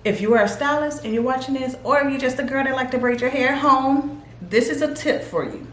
If you are a stylist and you're watching this, or if you're just a girl that like to braid your hair at home, this is a tip for you.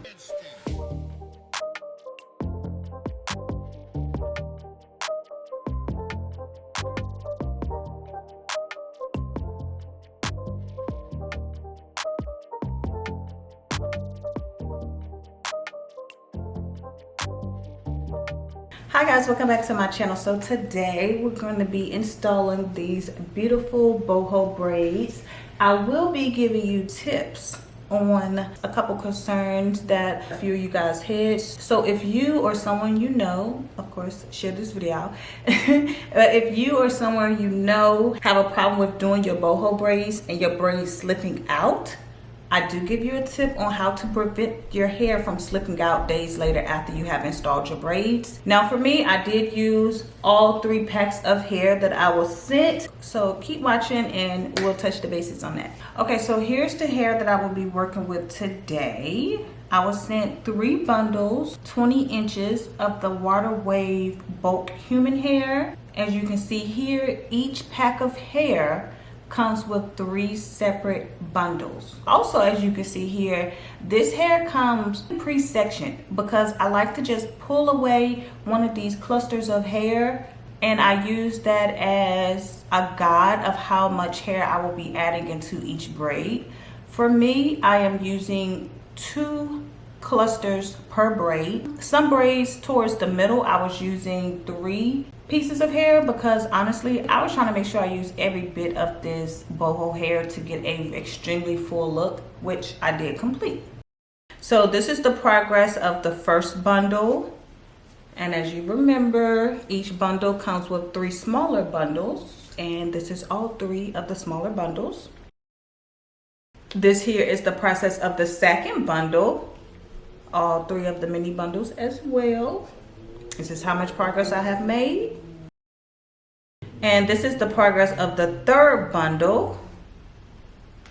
Hi guys, welcome back to my channel. So today we're going to be installing these beautiful boho braids. I will be giving you tips on a couple concerns that a few of you guys had. So if you or someone you know, of course share this video, if you or someone you know have a problem with doing your boho braids and your braids slipping out, I do give you a tip on how to prevent your hair from slipping out days later after you have installed your braids. Now for me, I did use all 3 packs of hair that I was sent. So keep watching and we'll touch the basics on that. Okay, so here's the hair that I will be working with today. I was sent 3 bundles, 20 inches of the water wave bulk human hair. As you can see here, each pack of hair comes with 3 separate bundles. Also, as you can see here, this hair comes pre-sectioned because I like to just pull away one of these clusters of hair, and I use that as a guide of how much hair I will be adding into each braid. For me, I am using 2 clusters per braid. Some braids towards the middle, I was using 3 pieces of hair because honestly I was trying to make sure I use every bit of this boho hair to get a extremely full look, which I did complete. So this is the progress of the first bundle, and as you remember, each bundle comes with 3 smaller bundles, and this is all 3 of the smaller bundles. This here is the process of the second bundle, all 3 of the mini bundles as well. This is how much progress I have made. And this is the progress of the third bundle.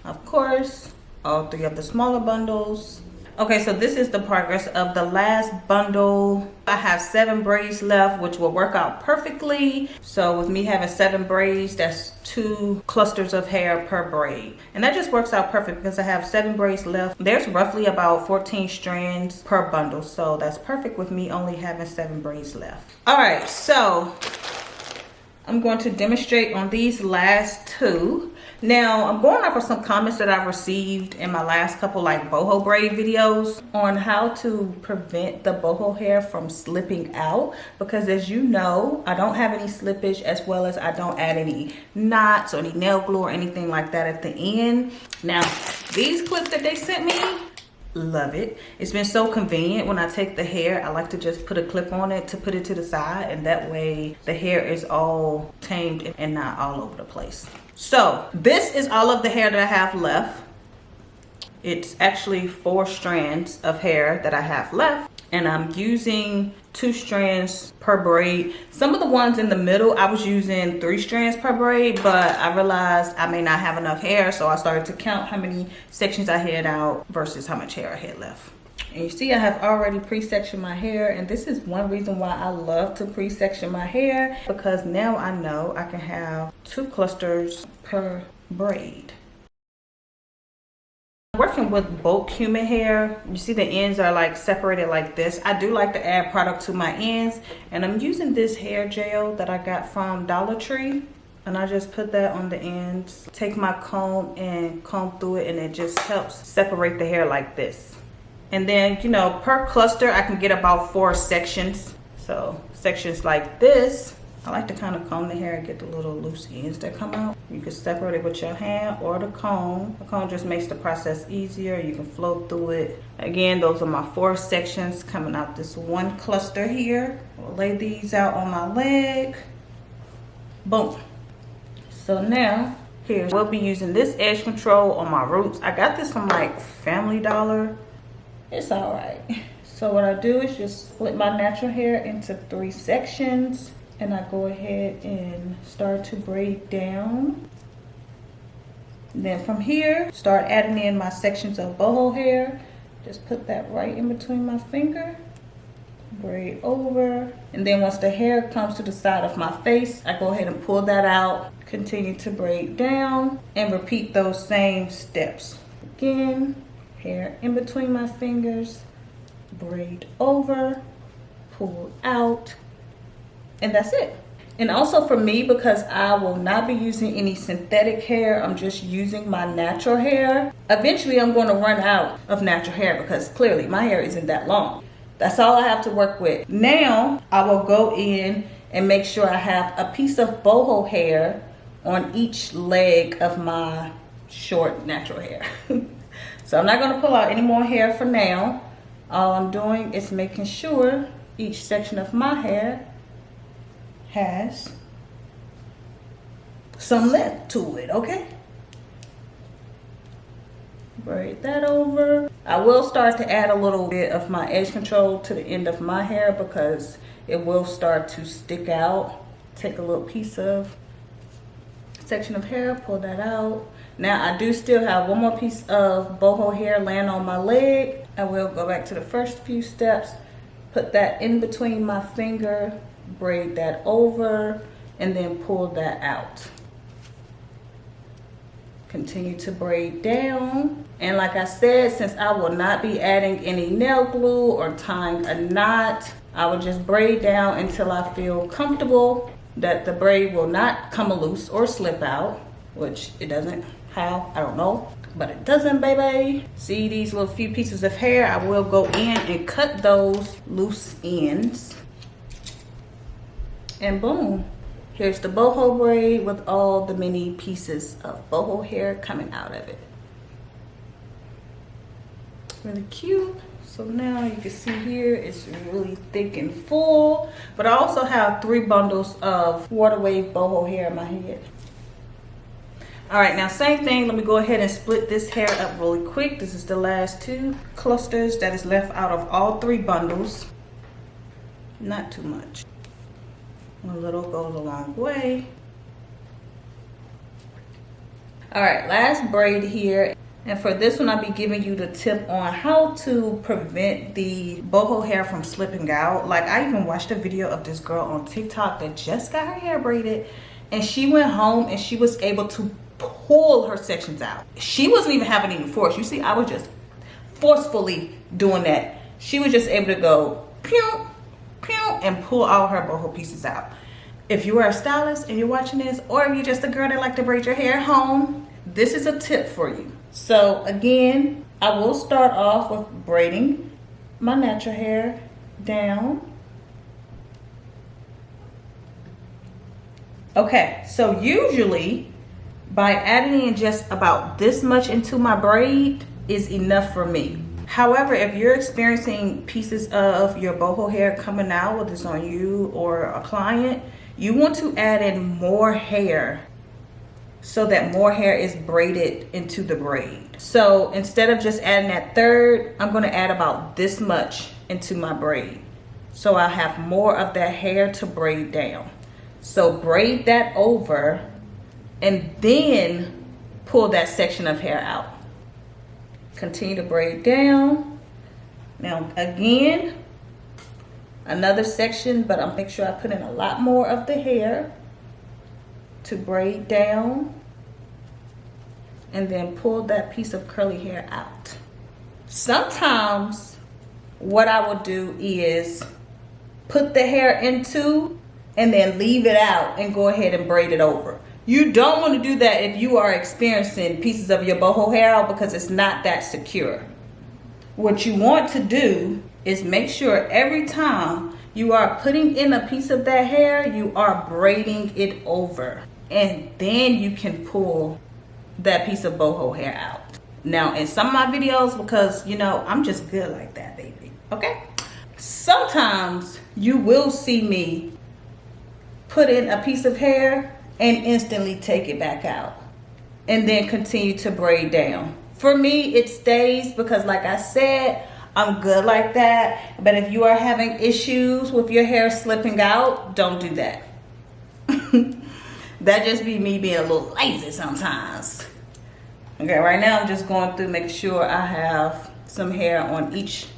Of course, all 3 of the smaller bundles. Okay, so this is the progress of the last bundle. I have 7 braids left, which will work out perfectly. So with me having 7 braids, that's 2 clusters of hair per braid. And that just works out perfect because I have 7 braids left. There's roughly about 14 strands per bundle. So that's perfect with me only having 7 braids left. All right, so I'm going to demonstrate on these last 2. Now, I'm going off of some comments that I've received in my last couple like boho braid videos on how to prevent the boho hair from slipping out, because as you know, I don't have any slippage, as well as I don't add any knots or any nail glue or anything like that at the end. Now, these clips that they sent me, love it. It's been so convenient. When I take the hair, I like to just put a clip on it to put it to the side, and that way the hair is all tamed and not all over the place. So this is all of the hair that I have left. It's actually 4 strands of hair that I have left, and I'm using 2 strands per braid. Some of the ones in the middle, I was using 3 strands per braid, but I realized I may not have enough hair, so I started to count how many sections I had out versus how much hair I had left. And you see I have already pre-sectioned my hair, and this is one reason why I love to pre-section my hair, because now I know I can have 2 clusters per braid. Working with bulk human hair, you see the ends are like separated like this. I do like to add product to my ends, and I'm using this hair gel that I got from Dollar Tree, and I just put that on the ends. Take my comb and comb through it, and it just helps separate the hair like this. And then, you know, per cluster I can get about 4 sections. So sections like this, I like to kind of comb the hair and get the little loose ends that come out. You can separate it with your hand or the comb. The comb just makes the process easier. You can flow through it. Again, those are my 4 sections coming out this one cluster here. I'll lay these out on my leg. Boom. So now, here, we'll be using this edge control on my roots. I got this from like Family Dollar. It's all right. So what I do is just split my natural hair into 3 sections, and I go ahead and start to braid down. Then from here, start adding in my sections of boho hair. Just put that right in between my finger. braid over. And then once the hair comes to the side of my face, I go ahead and pull that out, continue to braid down, and repeat those same steps. Again, hair in between my fingers, braid over, pull out, and that's it. And also for me, because I will not be using any synthetic hair, I'm just using my natural hair. Eventually I'm going to run out of natural hair because clearly my hair isn't that long. That's all I have to work with. Now I will go in and make sure I have a piece of boho hair on each leg of my short natural hair. So I'm not going to pull out any more hair for now. All I'm doing is making sure each section of my hair has some length to it, okay? Braid that over. I will start to add a little bit of my edge control to the end of my hair because it will start to stick out. Take a little piece of section of hair, pull that out. Now I do still have one more piece of boho hair laying on my leg. I will go back to the first few steps, put that in between my finger, braid that over, and then pull that out. Continue to braid down. And like I said, since I will not be adding any nail glue or tying a knot, I will just braid down until I feel comfortable that the braid will not come loose or slip out, which it doesn't. How? I don't know, but it doesn't, baby. See these little few pieces of hair? I will go in and cut those loose ends. And boom, here's the boho braid with all the mini pieces of boho hair coming out of it. Really cute. So now you can see here it's really thick and full, but I also have 3 bundles of water wave boho hair in my head. All right, now same thing. Let me go ahead and split this hair up really quick. This is the last 2 clusters that is left out of all 3 bundles. Not too much. A little goes a long way. All right, last braid here. And for this one, I'll be giving you the tip on how to prevent the boho hair from slipping out. Like, I even watched a video of this girl on TikTok that just got her hair braided, and she went home and she was able to pull her sections out. She wasn't even having any force. You see, I was just forcefully doing that. She was just able to go pew, pew, and pull all her boho pieces out. If you are a stylist and you're watching this, or if you're just a girl that like to braid your hair at home, this is a tip for you. So again, I will start off with braiding my natural hair down. Okay, so usually by adding in just about this much into my braid is enough for me. However, if you're experiencing pieces of your boho hair coming out, whether it's on you or a client, you want to add in more hair so that more hair is braided into the braid. So instead of just adding that third, I'm gonna add about this much into my braid. So I have more of that hair to braid down. So braid that over and then pull that section of hair out. Continue to braid down. Now again, another section, but I'll make sure I put in a lot more of the hair to braid down, and then pull that piece of curly hair out. Sometimes what I will do is put the hair into and then leave it out and go ahead and braid it over. You don't want to do that if you are experiencing pieces of your boho hair out because it's not that secure. What you want to do is make sure every time you are putting in a piece of that hair, you are braiding it over. And then you can pull that piece of boho hair out. Now, in some of my videos, because, you know, I'm just good like that, baby, okay? Sometimes you will see me put in a piece of hair and instantly take it back out and then continue to braid down. For me, it stays because, like I said, I'm good like that. But if you are having issues with your hair slipping out, don't do that. That just be me being a little lazy sometimes. Okay, right now I'm just going through making sure I have some hair on each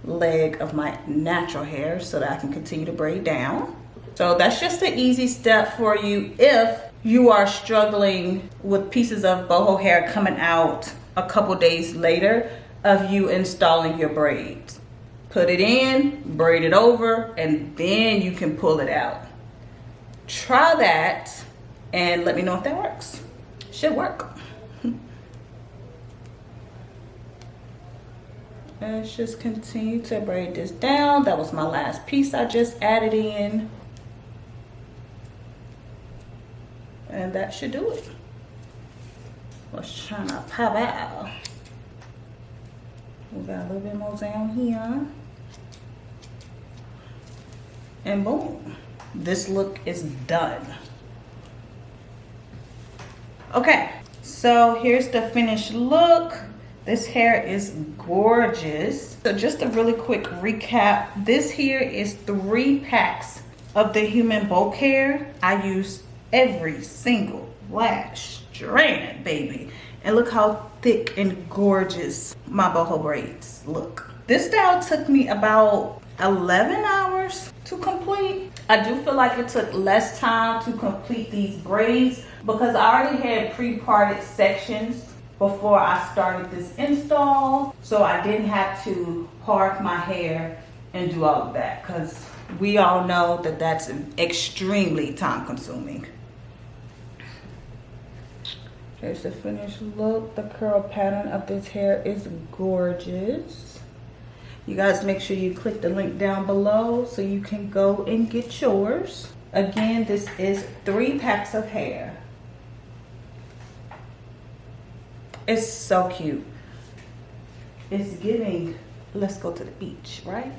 leg of my natural hair so that I can continue to braid down. So that's just an easy step for you if you are struggling with pieces of boho hair coming out a couple days later of you installing your braids. Put it in, braid it over, and then you can pull it out. Try that and let me know if that works. Should work. Let's just continue to braid this down. That was my last piece I just added in. And that should do it. Let's try to pop out. We got a little bit more down here. And boom, this look is done. Okay, so here's the finished look. This hair is gorgeous. So just a really quick recap. This here is 3 packs of the human bulk hair. I used every single last strand, baby. And look how thick and gorgeous my boho braids look. This style took me about 11 hours to complete. I do feel like it took less time to complete these braids because I already had pre-parted sections before I started this install. So I didn't have to part my hair and do all of that because we all know that that's extremely time consuming. Here's the finished look. The curl pattern of this hair is gorgeous. You guys make sure you click the link down below so you can go and get yours. Again, this is 3 packs of hair. It's so cute. It's giving, let's go to the beach, right?